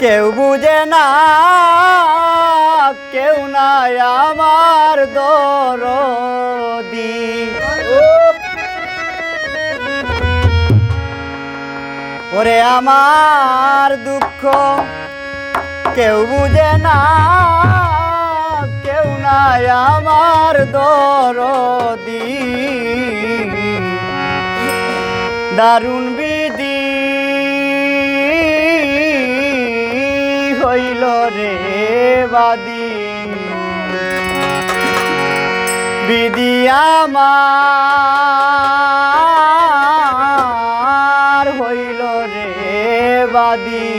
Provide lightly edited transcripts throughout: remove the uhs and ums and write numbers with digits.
কেউ বুঝে না, কেউ নাই আমার দরদি। ওরে আমার দুঃখ কেউ বুঝে না, কেউ নাই আমার দরদি। দারুণ বিধি হইল রে বাদী, বিধি আমার হইল রে বাদী।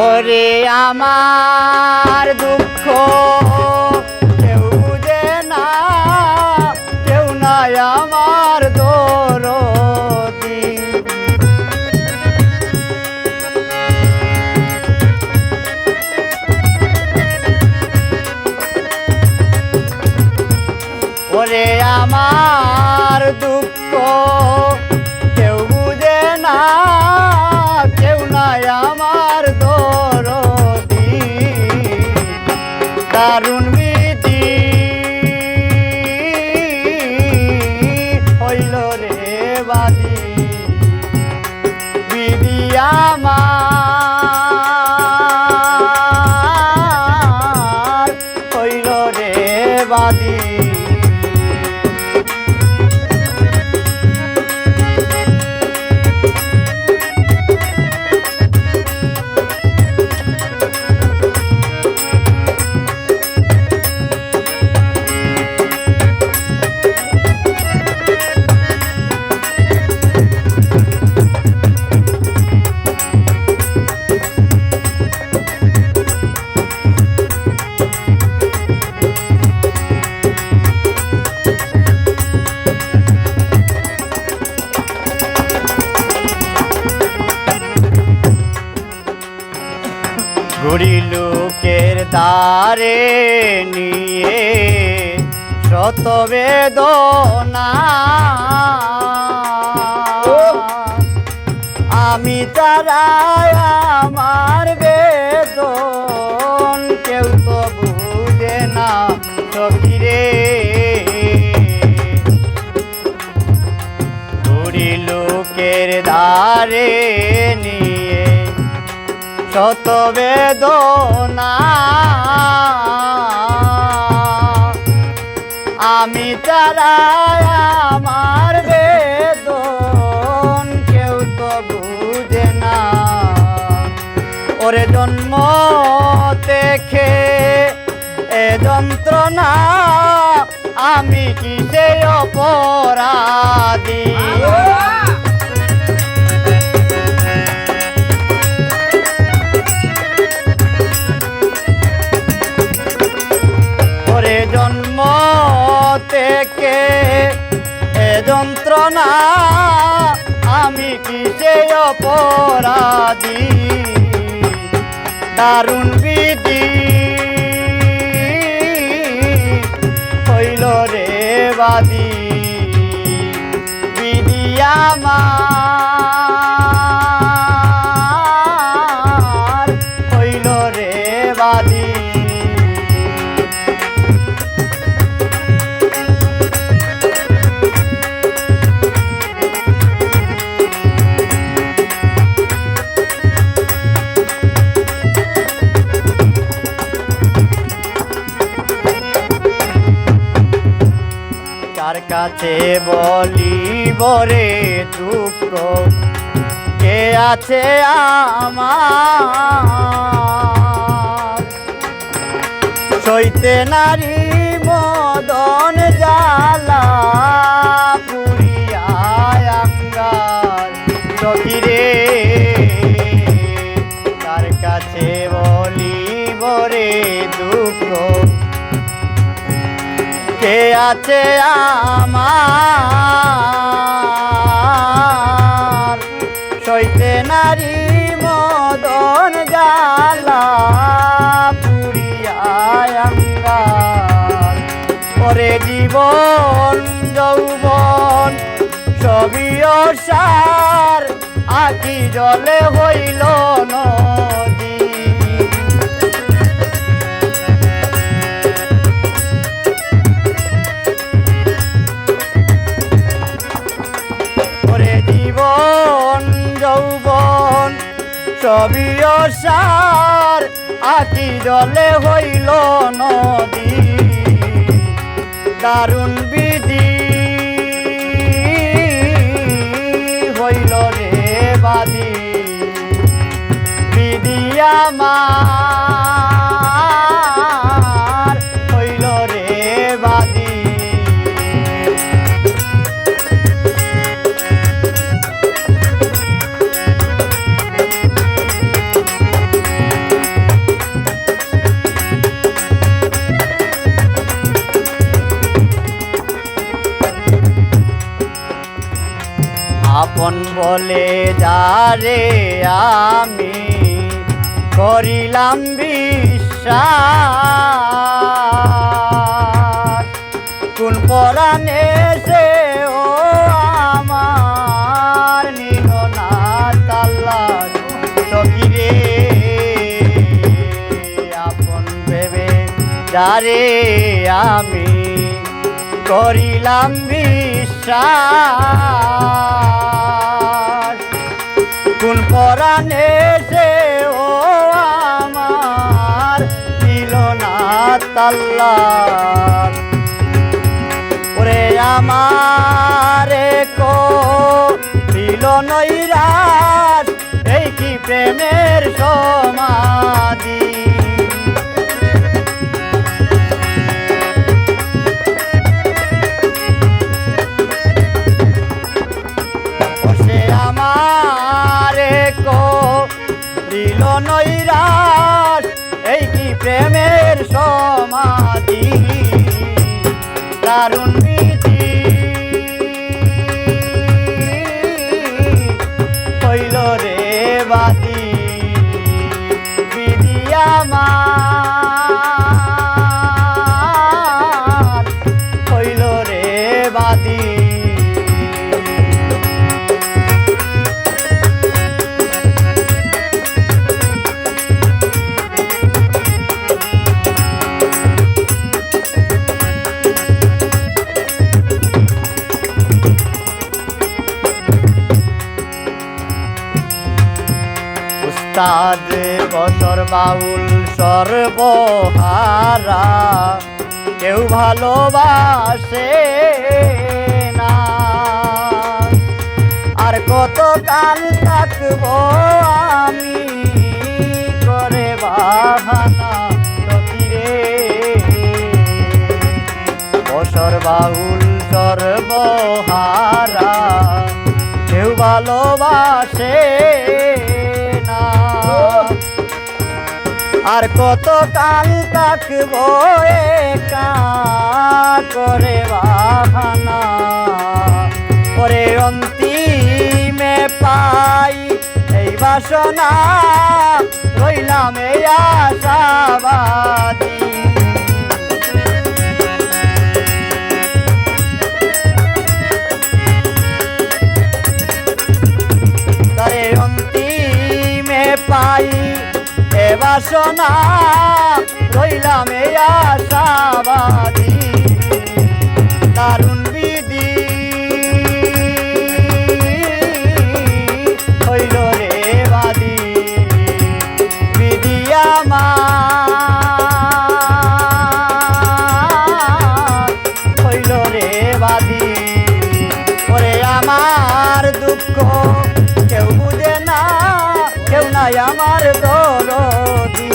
ওরে আমার দুঃখ কেউ বুঝে না, কেউ নাই আমার দরদি। ওরে আমার দুঃখ কেউ বুঝে না, কেউ নাই আমার দরদি। দারুণ বিধি হইল রে বাদী, বিধি আমার হইল রে বাদী। ঘুরি লোকের দ্বারে নিয়ে শত বেদনা, আমি তারাই আমার বেদন, কেউ তো বুঝে না সখী রে। ঘুরি লোকের দ্বারে নিয়ে শত বেদনা, আমি তারাই আমার বেদন, কেউ তো বুঝে না। ওরে জন্ম দেখে এ যন্ত্রণা, আমি কিসে অপরাধী। জন্ম থেকে এ যন্ত্রণা, আমি কিসে অপরাধী। দারুণ বিধি হইল রে বাদী, বিধি আমার হইল রে বাদী। কার কাছে বলিব রে দুঃখ, কে আছে আমার। সইতে নারী মদন জ্বালা, পুরিয়ায় আঙ্গার সখী রে। কার কাছে বলিব রে দুঃখ, কে আছে আমার। সইতে নারী মদন জ্বালা, পুরিয়ায় আঙ্গার। ওরে জীবন যৌবন সবই অসার আকি জলে হইল নদী। ওরে জীবন যৌবন সবই অসার আকি জলে হইল নদী। দারুণ বিধি হইল রে বাদী, বিধি আমার হইল রে বাদী। আপন বলে যারে আমি করিলাম বিশ্বাস, কোন পরাণে সে ও আমার নিল না তাল্লার সখী রে। আপন ভেবে যারে আমি করিলাম বিশ্বাস, কোন পরাণে সে ও আমার দিল না তাল্লার। ওরে আমারে কো দিল নৈরাশ, এই কি প্রেমের সমাধি। দিল নৈরাশ, এই কি প্রেমের সমাধি। দারুণ বিধি হইল রে বাদী, বিধি আমার হইল রে বাদী। উস্তাদ বছর বাউল সর্বহারা, কেউ ভালোবাসে না। আর কত কাল থাকবো আমি করে বাহানা সখী রে। বছর বাউল সর্বহারা, কেউ ভালোবাসে না। আর কত কাল থাকবো একা করে বাহানা। ওরে অন্তিমে পাই এই বাসনা, রইলাম এই আশাবাদী। তারে অন্তিমে পাই এ বাসনা, রইলাম এই আশাবাদী। দারুণ বিধি হইল রে বাদী, বিধি আমার হইল রে বাদী। ওরে আমার দুঃখ কেউ বুঝে না, কেউ নাই আমার দরদি।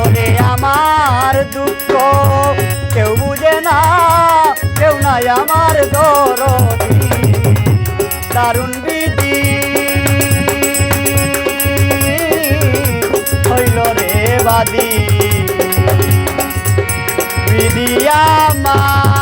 ওরে আমার দুঃখ কেউ বুঝে না, কেউ নাই আমার দরদি। দারুণ বিধি হইল রে বাদী, বিধি আমার